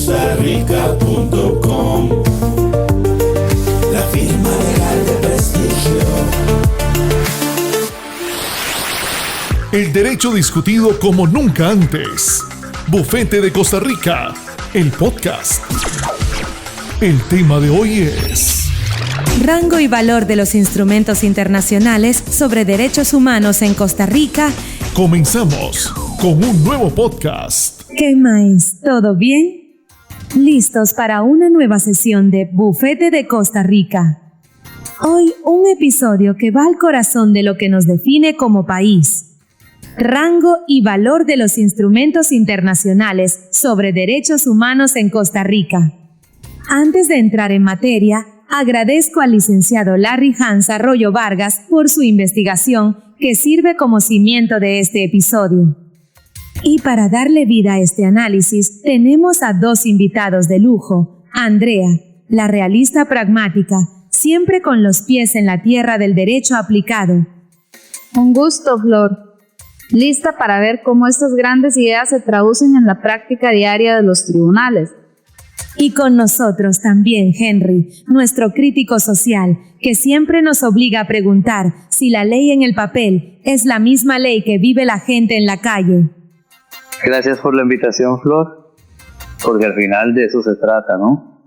costarica.com, la firma legal de prestigio. El derecho discutido como nunca antes. Bufete de Costa Rica, el podcast. El tema de hoy es rango y valor de los instrumentos internacionales sobre derechos humanos en Costa Rica. Comenzamos con un nuevo podcast. ¿Qué más? ¿Todo bien? ¿Listos para una nueva sesión de Bufete de Costa Rica? Hoy un episodio que va al corazón de lo que nos define como país. Rango y valor de los instrumentos internacionales sobre derechos humanos en Costa Rica. Antes de entrar en materia, agradezco al licenciado Larry Hans Arroyo Vargas por su investigación que sirve como cimiento de este episodio. Y para darle vida a este análisis, tenemos a dos invitados de lujo. Andrea, la realista pragmática, siempre con los pies en la tierra del derecho aplicado. Un gusto, Flor. Lista para ver cómo estas grandes ideas se traducen en la práctica diaria de los tribunales. Y con nosotros también, Henry, nuestro crítico social, que siempre nos obliga a preguntar si la ley en el papel es la misma ley que vive la gente en la calle. Gracias por la invitación, Flor, porque al final de eso se trata, ¿no?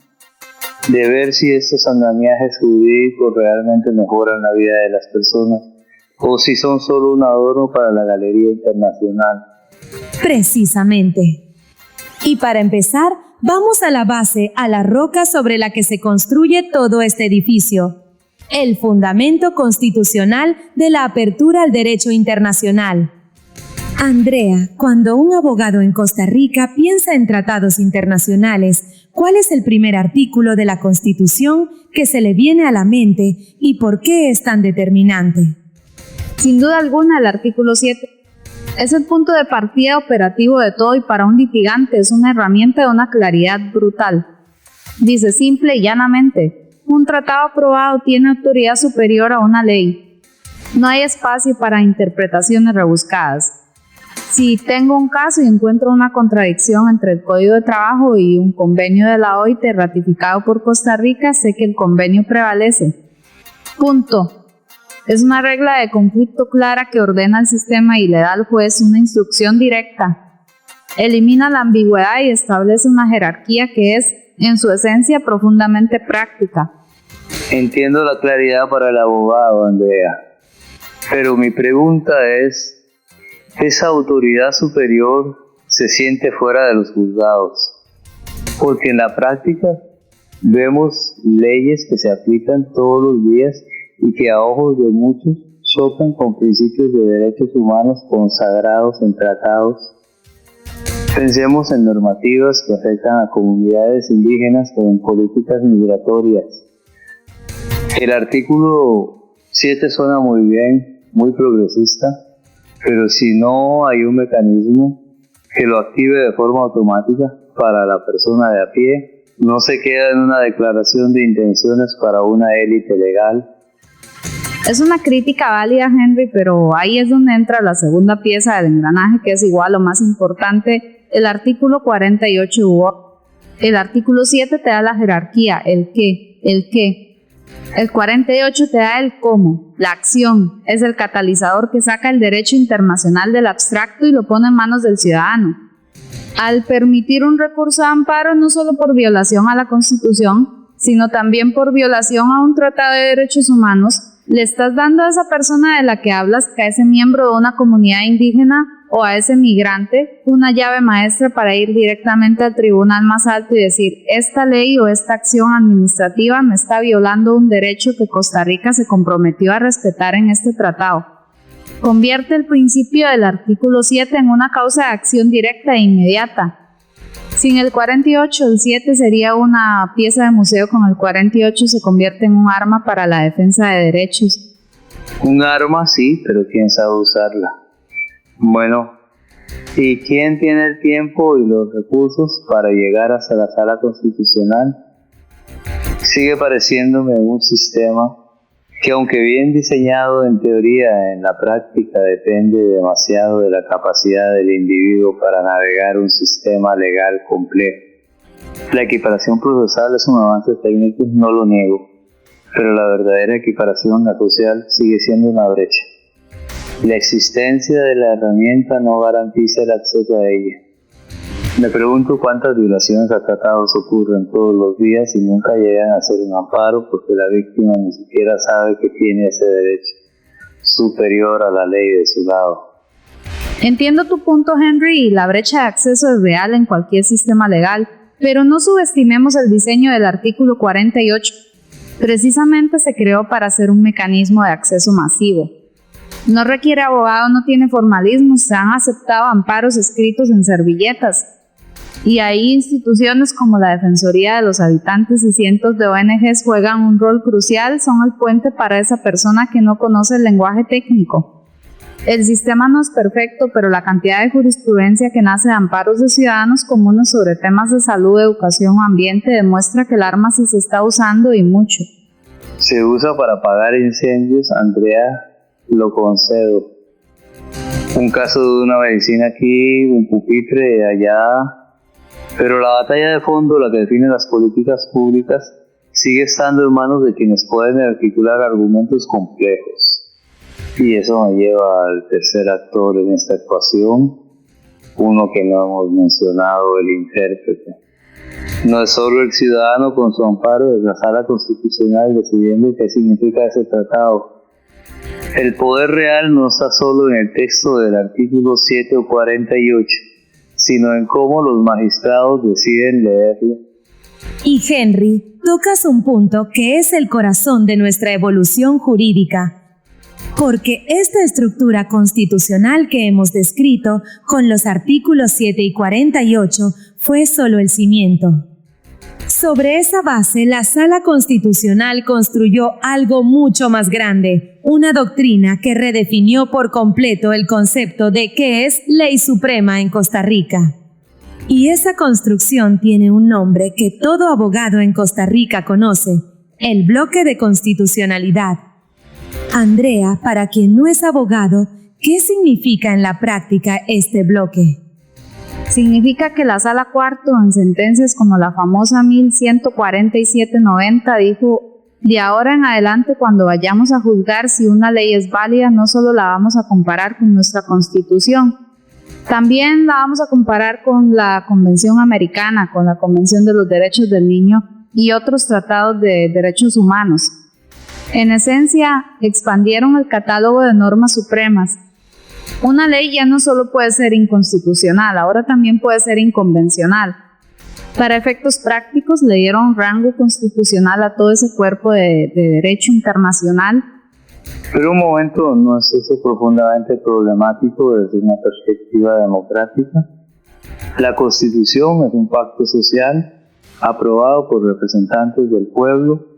De ver si estos andamiajes jurídicos realmente mejoran la vida de las personas o si son solo un adorno para la galería internacional. Precisamente. Y para empezar, vamos a la base, a la roca sobre la que se construye todo este edificio. El fundamento constitucional de la apertura al derecho internacional. Andrea, cuando un abogado en Costa Rica piensa en tratados internacionales, ¿cuál es el primer artículo de la Constitución que se le viene a la mente y por qué es tan determinante? Sin duda alguna, el artículo 7. Es el punto de partida operativo de todo y para un litigante es una herramienta de una claridad brutal. Dice simple y llanamente, un tratado aprobado tiene autoridad superior a una ley. No hay espacio para interpretaciones rebuscadas. Si tengo un caso y encuentro una contradicción entre el Código de Trabajo y un convenio de la OIT ratificado por Costa Rica, sé que el convenio prevalece. Punto. Es una regla de conflicto clara que ordena el sistema y le da al juez una instrucción directa. Elimina la ambigüedad y establece una jerarquía que es, en su esencia, profundamente práctica. Entiendo la claridad para el abogado, Andrea, pero mi pregunta es, ¿esa autoridad superior se siente fuera de los juzgados? Porque en la práctica vemos leyes que se aplican todos los días y que a ojos de muchos chocan con principios de derechos humanos consagrados en tratados. Pensemos en normativas que afectan a comunidades indígenas o en políticas migratorias. El artículo 7 suena muy bien, muy progresista, pero si no hay un mecanismo que lo active de forma automática para la persona de a pie, no se queda en una declaración de intenciones para una élite legal. Es una crítica válida, Henry, pero ahí es donde entra la segunda pieza del engranaje, que es igual o más importante, el artículo 48 El artículo 7 te da la jerarquía, el qué. El 48 te da el cómo, la acción, es el catalizador que saca el derecho internacional del abstracto y lo pone en manos del ciudadano. Al permitir un recurso de amparo no solo por violación a la Constitución, sino también por violación a un tratado de derechos humanos, le estás dando a esa persona de la que hablas, que a ese miembro de una comunidad indígena o a ese migrante, una llave maestra para ir directamente al tribunal más alto y decir, esta ley o esta acción administrativa me está violando un derecho que Costa Rica se comprometió a respetar en este tratado. Convierte el principio del artículo 7 en una causa de acción directa e inmediata. Sin el 48, el 7 sería una pieza de museo, con el 48 se convierte en un arma para la defensa de derechos. Un arma sí, pero ¿quién sabe usarla? Bueno, ¿y quién tiene el tiempo y los recursos para llegar hasta la sala constitucional? Sigue pareciéndome un sistema que, aunque bien diseñado en teoría, en la práctica depende demasiado de la capacidad del individuo para navegar un sistema legal complejo. La equiparación procesal es un avance técnico, no lo niego, pero la verdadera equiparación, la social, sigue siendo una brecha. La existencia de la herramienta no garantiza el acceso a ella. Me pregunto cuántas violaciones a tratados ocurren todos los días y nunca llegan a ser un amparo porque la víctima ni siquiera sabe que tiene ese derecho superior a la ley de su lado. Entiendo tu punto, Henry, y la brecha de acceso es real en cualquier sistema legal, pero no subestimemos el diseño del artículo 48. Precisamente se creó para ser un mecanismo de acceso masivo. No requiere abogado, no tiene formalismo, se han aceptado amparos escritos en servilletas. Y ahí instituciones como la Defensoría de los Habitantes y cientos de ONGs juegan un rol crucial, son el puente para esa persona que no conoce el lenguaje técnico. El sistema no es perfecto, pero la cantidad de jurisprudencia que nace de amparos de ciudadanos comunes sobre temas de salud, educación o ambiente demuestra que el arma sí se está usando y mucho. Se usa para apagar incendios, Andrea, lo concedo. Un caso de una medicina aquí, un pupitre allá, pero la batalla de fondo, la que define las políticas públicas, sigue estando en manos de quienes pueden articular argumentos complejos. Y eso me lleva al tercer actor en esta ecuación, uno que no hemos mencionado, el intérprete. No es solo el ciudadano con su amparo de la Sala Constitucional decidiendo qué significa ese tratado. El poder real no está solo en el texto del artículo 7 o 48, sino en cómo los magistrados deciden leerlo. Y Henry, tocas un punto que es el corazón de nuestra evolución jurídica, porque esta estructura constitucional que hemos descrito con los artículos 7 y 48 fue solo el cimiento. Sobre esa base, la Sala Constitucional construyó algo mucho más grande, una doctrina que redefinió por completo el concepto de qué es ley suprema en Costa Rica. Y esa construcción tiene un nombre que todo abogado en Costa Rica conoce, el bloque de constitucionalidad. Andrea, para quien no es abogado, ¿qué significa en la práctica este bloque? Significa que la Sala Cuarto, en sentencias como la famosa 1147-90, dijo: de ahora en adelante, cuando vayamos a juzgar si una ley es válida, no solo la vamos a comparar con nuestra Constitución, también la vamos a comparar con la Convención Americana, con la Convención de los Derechos del Niño y otros tratados de derechos humanos. En esencia, expandieron el catálogo de normas supremas. Una ley ya no solo puede ser inconstitucional, ahora también puede ser inconvencional. Para efectos prácticos, le dieron rango constitucional a todo ese cuerpo de derecho internacional. Pero un momento, ¿no es eso profundamente problemático desde una perspectiva democrática? La Constitución es un pacto social aprobado por representantes del pueblo.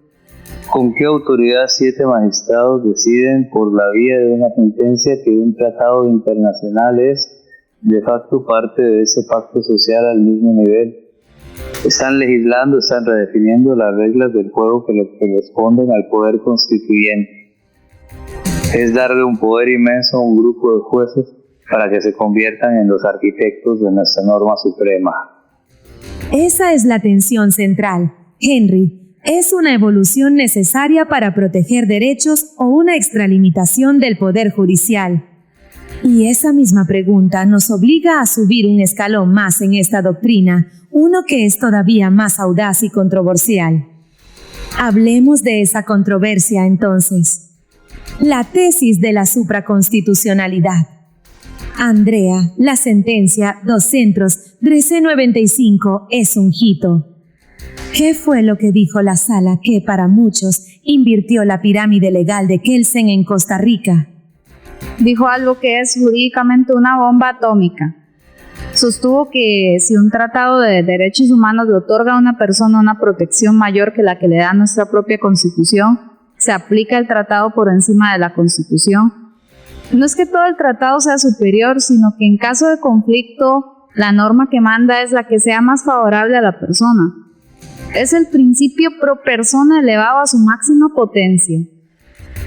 ¿Con qué autoridad 7 magistrados deciden por la vía de una sentencia que un tratado internacional es de facto parte de ese pacto social al mismo nivel? Están legislando, están redefiniendo las reglas del juego que le corresponden al poder constituyente. Es darle un poder inmenso a un grupo de jueces para que se conviertan en los arquitectos de nuestra norma suprema. Esa es la tensión central, Henry. ¿Es una evolución necesaria para proteger derechos o una extralimitación del poder judicial? Y esa misma pregunta nos obliga a subir un escalón más en esta doctrina, uno que es todavía más audaz y controversial. Hablemos de esa controversia entonces. La tesis de la supraconstitucionalidad. Andrea, la sentencia 2 centros 1395 es un hito. ¿Qué fue lo que dijo la sala que para muchos invirtió la pirámide legal de Kelsen en Costa Rica? Dijo algo que es jurídicamente una bomba atómica. Sostuvo que si un tratado de derechos humanos le otorga a una persona una protección mayor que la que le da nuestra propia Constitución, se aplica el tratado por encima de la Constitución. No es que todo el tratado sea superior, sino que en caso de conflicto, la norma que manda es la que sea más favorable a la persona. Es el principio pro persona elevado a su máxima potencia.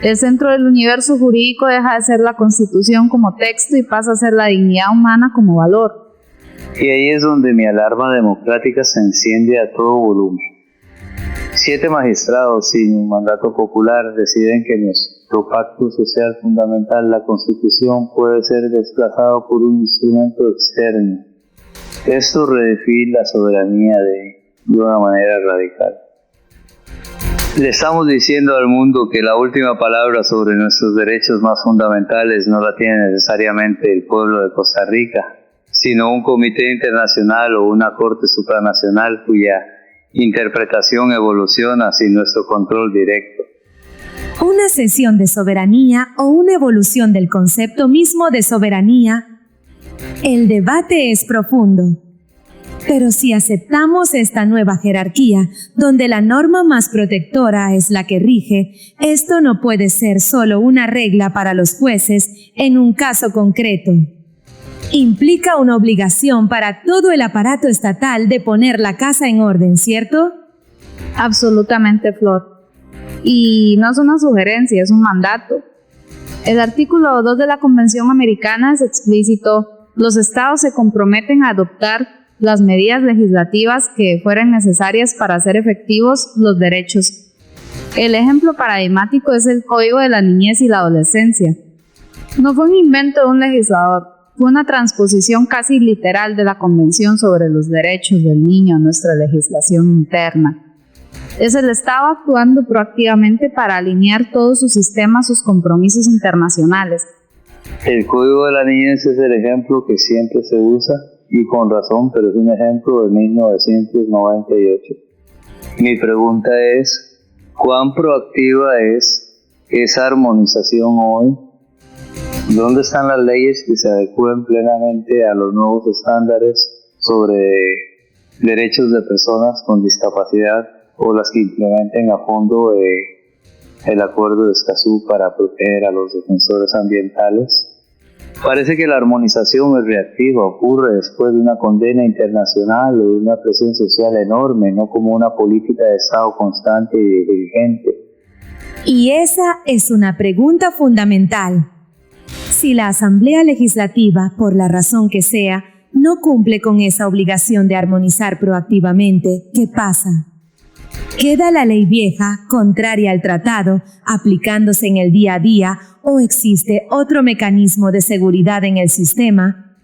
El centro del universo jurídico deja de ser la Constitución como texto y pasa a ser la dignidad humana como valor. Y ahí es donde mi alarma democrática se enciende a todo volumen. 7 magistrados sin un mandato popular deciden que nuestro pacto social fundamental, la Constitución, puede ser desplazado por un instrumento externo. Esto redefine la soberanía de una manera radical. Le estamos diciendo al mundo que la última palabra sobre nuestros derechos más fundamentales no la tiene necesariamente el pueblo de Costa Rica, sino un comité internacional o una corte supranacional cuya interpretación evoluciona sin nuestro control directo. Una cesión de soberanía o una evolución del concepto mismo de soberanía. El debate es profundo. Pero si aceptamos esta nueva jerarquía, donde la norma más protectora es la que rige, esto no puede ser solo una regla para los jueces en un caso concreto. Implica una obligación para todo el aparato estatal de poner la casa en orden, ¿cierto? Absolutamente, Flor. Y no es una sugerencia, es un mandato. El artículo 2 de la Convención Americana es explícito. Los estados se comprometen a adoptar las medidas legislativas que fueran necesarias para hacer efectivos los derechos. El ejemplo paradigmático es el Código de la Niñez y la Adolescencia. No fue un invento de un legislador. Fue una transposición casi literal de la Convención sobre los Derechos del Niño a nuestra legislación interna. Es el Estado actuando proactivamente para alinear todo su sistema a sus compromisos internacionales. El Código de la Niñez es el ejemplo que siempre se usa, y con razón, pero es un ejemplo de 1998. Mi pregunta es, ¿cuán proactiva es esa armonización hoy? ¿Dónde están las leyes que se adecúen plenamente a los nuevos estándares sobre derechos de personas con discapacidad o las que implementen a fondo el Acuerdo de Escazú para proteger a los defensores ambientales? Parece que la armonización es reactiva, ocurre después de una condena internacional o de una presión social enorme, no como una política de Estado constante y diligente. Y esa es una pregunta fundamental. Si la Asamblea Legislativa, por la razón que sea, no cumple con esa obligación de armonizar proactivamente, ¿qué pasa? ¿Queda la ley vieja, contraria al tratado, aplicándose en el día a día, o existe otro mecanismo de seguridad en el sistema?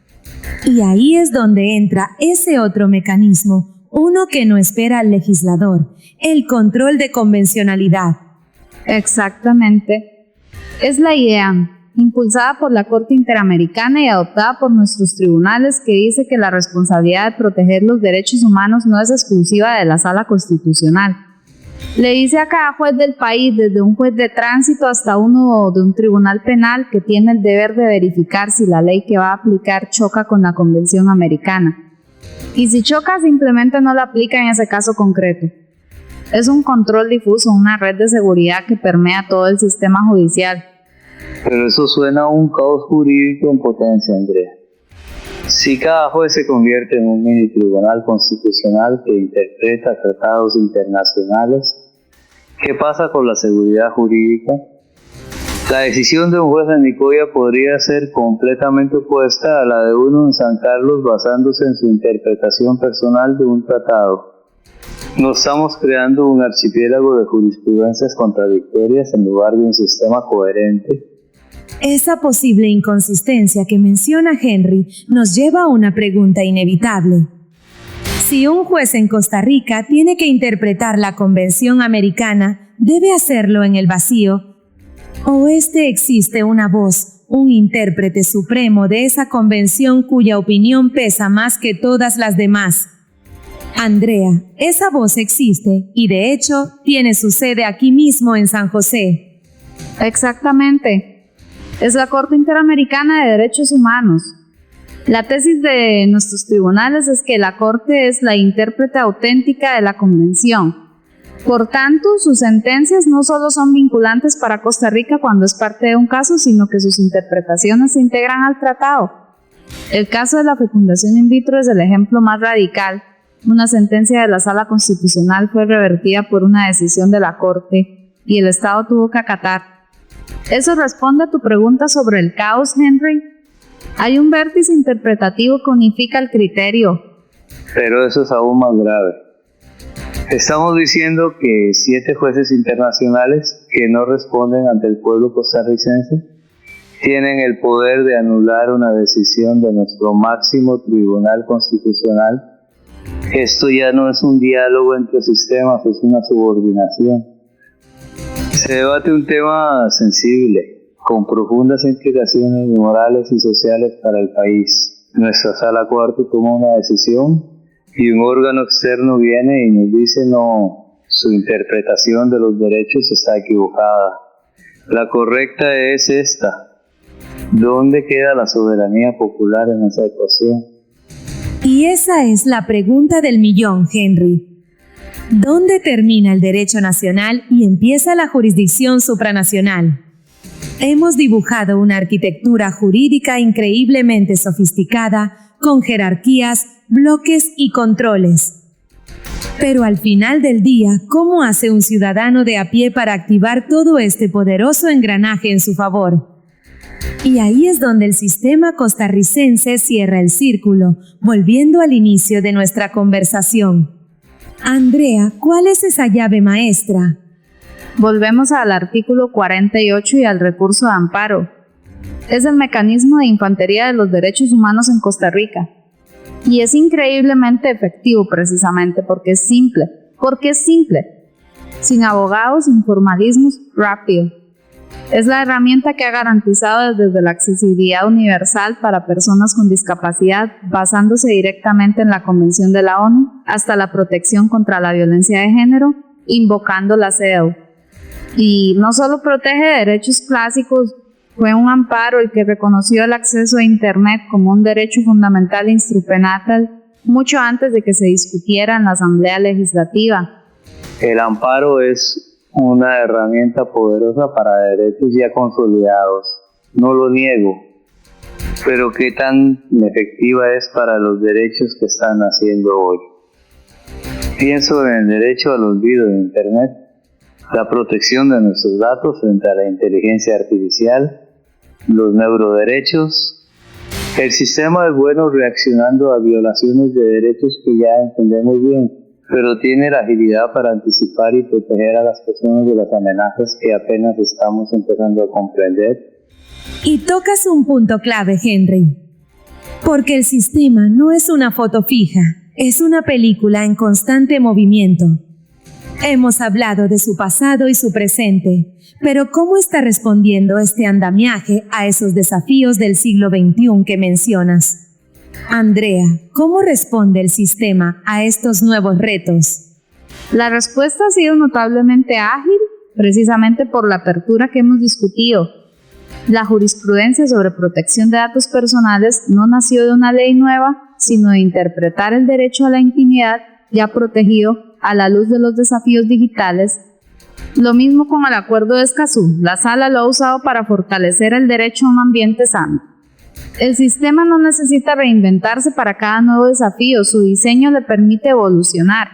Y ahí es donde entra ese otro mecanismo, uno que no espera al legislador, el control de convencionalidad. Exactamente. Es la idea, impulsada por la Corte Interamericana y adoptada por nuestros tribunales, que dice que la responsabilidad de proteger los derechos humanos no es exclusiva de la Sala Constitucional. Le dice a cada juez del país, desde un juez de tránsito hasta uno de un tribunal penal, que tiene el deber de verificar si la ley que va a aplicar choca con la Convención Americana. Y si choca, simplemente no la aplica en ese caso concreto. Es un control difuso, una red de seguridad que permea todo el sistema judicial. Pero eso suena a un caos jurídico en potencia, Andrea. Si cada juez se convierte en un mini tribunal constitucional que interpreta tratados internacionales, ¿qué pasa con la seguridad jurídica? La decisión de un juez en Nicoya podría ser completamente opuesta a la de uno en San Carlos basándose en su interpretación personal de un tratado. No estamos creando un archipiélago de jurisprudencias contradictorias en lugar de un sistema coherente. Esa posible inconsistencia que menciona Henry nos lleva a una pregunta inevitable. Si un juez en Costa Rica tiene que interpretar la Convención Americana, ¿debe hacerlo en el vacío? ¿O existe una voz, un intérprete supremo de esa convención cuya opinión pesa más que todas las demás? Andrea, esa voz existe y de hecho tiene su sede aquí mismo en San José. Exactamente. Es la Corte Interamericana de Derechos Humanos. La tesis de nuestros tribunales es que la Corte es la intérprete auténtica de la Convención. Por tanto, sus sentencias no solo son vinculantes para Costa Rica cuando es parte de un caso, sino que sus interpretaciones se integran al tratado. El caso de la fecundación in vitro es el ejemplo más radical. Una sentencia de la Sala Constitucional fue revertida por una decisión de la Corte y el Estado tuvo que acatar. ¿Eso responde a tu pregunta sobre el caos, Henry? Hay un vértice interpretativo que unifica el criterio. Pero eso es aún más grave. Estamos diciendo que 7 jueces internacionales que no responden ante el pueblo costarricense tienen el poder de anular una decisión de nuestro máximo tribunal constitucional. Esto ya no es un diálogo entre sistemas, es una subordinación. Se debate un tema sensible, con profundas implicaciones morales y sociales para el país. Nuestra Sala Cuarta toma una decisión y un órgano externo viene y nos dice no, su interpretación de los derechos está equivocada. La correcta es esta. ¿Dónde queda la soberanía popular en esa ecuación? Y esa es la pregunta del millón, Henry. ¿Dónde termina el derecho nacional y empieza la jurisdicción supranacional? Hemos dibujado una arquitectura jurídica increíblemente sofisticada, con jerarquías, bloques y controles. Pero al final del día, ¿cómo hace un ciudadano de a pie para activar todo este poderoso engranaje en su favor? Y ahí es donde el sistema costarricense cierra el círculo, volviendo al inicio de nuestra conversación. Andrea, ¿cuál es esa llave maestra? Volvemos al artículo 48 y al recurso de amparo. Es el mecanismo de infantería de los derechos humanos en Costa Rica. Y es increíblemente efectivo precisamente porque es simple. Sin abogados, sin formalismos, rápido. Es la herramienta que ha garantizado desde la accesibilidad universal para personas con discapacidad, basándose directamente en la Convención de la ONU, hasta la protección contra la violencia de género, invocando la CEDAW. Y no solo protege derechos clásicos, fue un amparo el que reconoció el acceso a Internet como un derecho fundamental instrumental mucho antes de que se discutiera en la Asamblea Legislativa. El amparo es una herramienta poderosa para derechos ya consolidados, no lo niego, pero ¿qué tan efectiva es para los derechos que están naciendo hoy? Pienso en el derecho al olvido de Internet, la protección de nuestros datos frente a la inteligencia artificial, los neuroderechos. El sistema es bueno reaccionando a violaciones de derechos que ya entendemos bien, pero tiene la agilidad para anticipar y proteger a las personas de las amenazas que apenas estamos empezando a comprender. Y tocas un punto clave, Henry. Porque el sistema no es una foto fija, es una película en constante movimiento. Hemos hablado de su pasado y su presente, pero ¿cómo está respondiendo este andamiaje a esos desafíos del siglo XXI que mencionas? Andrea, ¿cómo responde el sistema a estos nuevos retos? La respuesta ha sido notablemente ágil, precisamente por la apertura que hemos discutido. La jurisprudencia sobre protección de datos personales no nació de una ley nueva, sino de interpretar el derecho a la intimidad ya protegido a la luz de los desafíos digitales. Lo mismo con el Acuerdo de Escazú. La Sala lo ha usado para fortalecer el derecho a un ambiente sano. El sistema no necesita reinventarse para cada nuevo desafío, su diseño le permite evolucionar.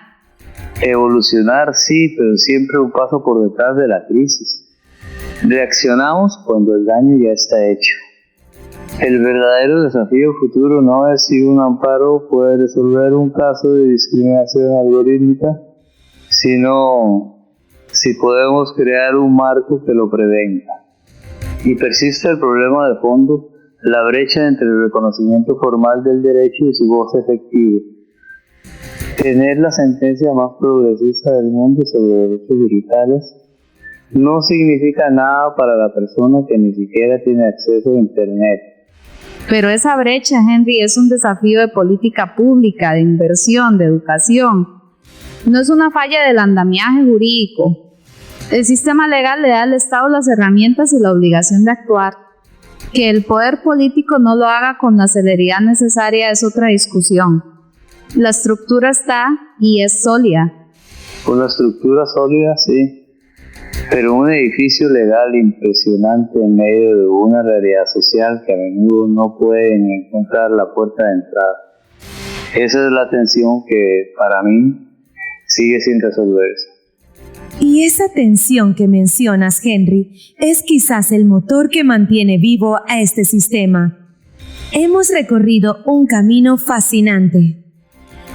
Evolucionar sí, pero siempre un paso por detrás de la crisis. Reaccionamos cuando el daño ya está hecho. El verdadero desafío futuro no es si un amparo puede resolver un caso de discriminación algorítmica, sino si podemos crear un marco que lo prevenga. Y persiste el problema de fondo, la brecha entre el reconocimiento formal del derecho y su goce efectivo. Tener la sentencia más progresista del mundo sobre derechos digitales no significa nada para la persona que ni siquiera tiene acceso a Internet. Pero esa brecha, Henry, es un desafío de política pública, de inversión, de educación. No es una falla del andamiaje jurídico. El sistema legal le da al Estado las herramientas y la obligación de actuar. Que el poder político no lo haga con la celeridad necesaria es otra discusión. La estructura está y es sólida. Una estructura sólida, sí. Pero un edificio legal impresionante en medio de una realidad social que a menudo no puede ni encontrar la puerta de entrada. Esa es la tensión que, para mí, sigue sin resolverse. Y esa tensión que mencionas, Henry, es quizás el motor que mantiene vivo a este sistema. Hemos recorrido un camino fascinante.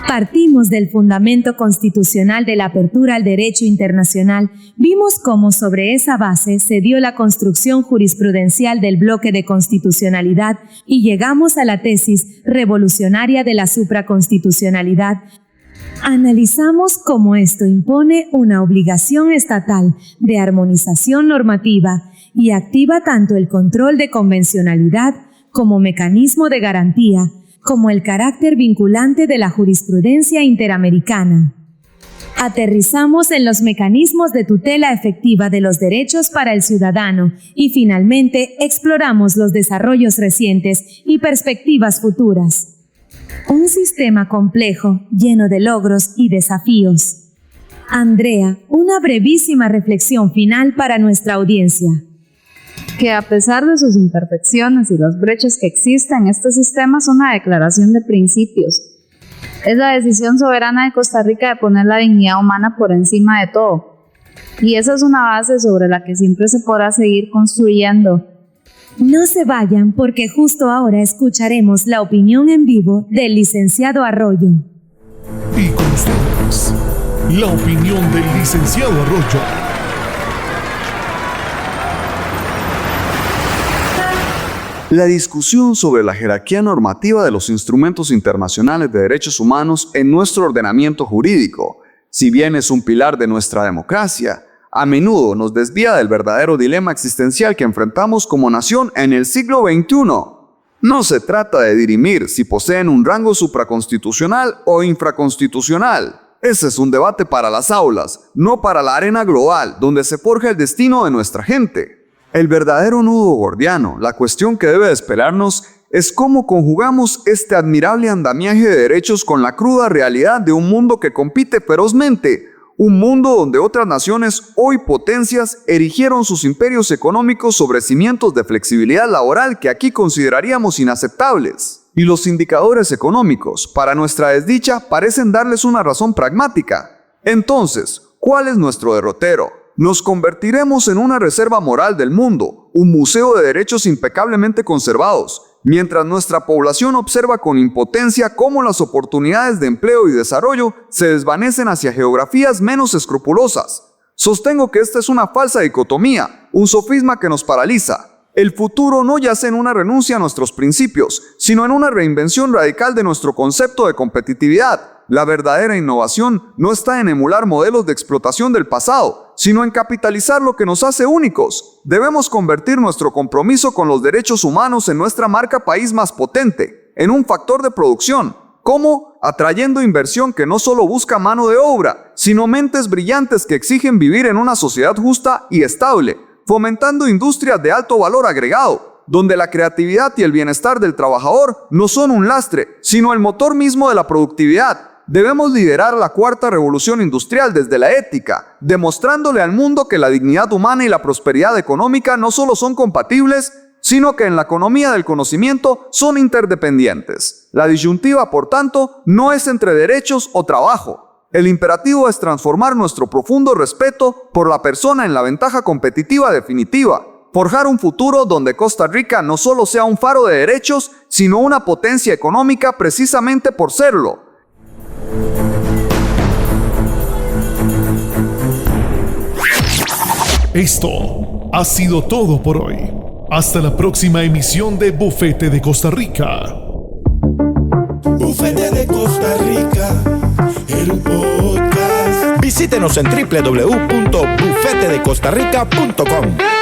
Partimos del fundamento constitucional de la apertura al derecho internacional, vimos cómo sobre esa base se dio la construcción jurisprudencial del bloque de constitucionalidad y llegamos a la tesis revolucionaria de la supraconstitucionalidad. Analizamos cómo esto impone una obligación estatal de armonización normativa y activa tanto el control de convencionalidad como mecanismo de garantía, como el carácter vinculante de la jurisprudencia interamericana. Aterrizamos en los mecanismos de tutela efectiva de los derechos para el ciudadano y finalmente exploramos los desarrollos recientes y perspectivas futuras. Un sistema complejo, lleno de logros y desafíos. Andrea, una brevísima reflexión final para nuestra audiencia. Que a pesar de sus imperfecciones y las brechas que existen, este sistema es una declaración de principios. Es la decisión soberana de Costa Rica de poner la dignidad humana por encima de todo. Y esa es una base sobre la que siempre se podrá seguir construyendo. No se vayan porque justo ahora escucharemos la opinión en vivo del licenciado Arroyo. Y con ustedes, la opinión del licenciado Arroyo. La discusión sobre la jerarquía normativa de los instrumentos internacionales de derechos humanos en nuestro ordenamiento jurídico, si bien es un pilar de nuestra democracia, a menudo nos desvía del verdadero dilema existencial que enfrentamos como nación en el siglo XXI. No se trata de dirimir si poseen un rango supraconstitucional o infraconstitucional. Ese es un debate para las aulas, no para la arena global, donde se forja el destino de nuestra gente. El verdadero nudo gordiano, la cuestión que debe despelarnos, es cómo conjugamos este admirable andamiaje de derechos con la cruda realidad de un mundo que compite ferozmente, un mundo donde otras naciones, hoy potencias, erigieron sus imperios económicos sobre cimientos de flexibilidad laboral que aquí consideraríamos inaceptables. Y los indicadores económicos, para nuestra desdicha, parecen darles una razón pragmática. Entonces, ¿cuál es nuestro derrotero? Nos convertiremos en una reserva moral del mundo, un museo de derechos impecablemente conservados, mientras nuestra población observa con impotencia cómo las oportunidades de empleo y desarrollo se desvanecen hacia geografías menos escrupulosas. Sostengo que esta es una falsa dicotomía, un sofisma que nos paraliza. El futuro no yace en una renuncia a nuestros principios, sino en una reinvención radical de nuestro concepto de competitividad. La verdadera innovación no está en emular modelos de explotación del pasado, sino en capitalizar lo que nos hace únicos. Debemos convertir nuestro compromiso con los derechos humanos en nuestra marca país más potente, en un factor de producción. ¿Cómo? Atrayendo inversión que no solo busca mano de obra, sino mentes brillantes que exigen vivir en una sociedad justa y estable, fomentando industrias de alto valor agregado, donde la creatividad y el bienestar del trabajador no son un lastre, sino el motor mismo de la productividad. Debemos liderar la cuarta revolución industrial desde la ética, demostrándole al mundo que la dignidad humana y la prosperidad económica no solo son compatibles, sino que en la economía del conocimiento son interdependientes. La disyuntiva, por tanto, no es entre derechos o trabajo. El imperativo es transformar nuestro profundo respeto por la persona en la ventaja competitiva definitiva. Forjar un futuro donde Costa Rica no solo sea un faro de derechos, sino una potencia económica precisamente por serlo. Esto ha sido todo por hoy. Hasta la próxima emisión de Bufete de Costa Rica. Bufete de Costa Rica, el podcast. Visítenos en www.bufetedecostarrica.com.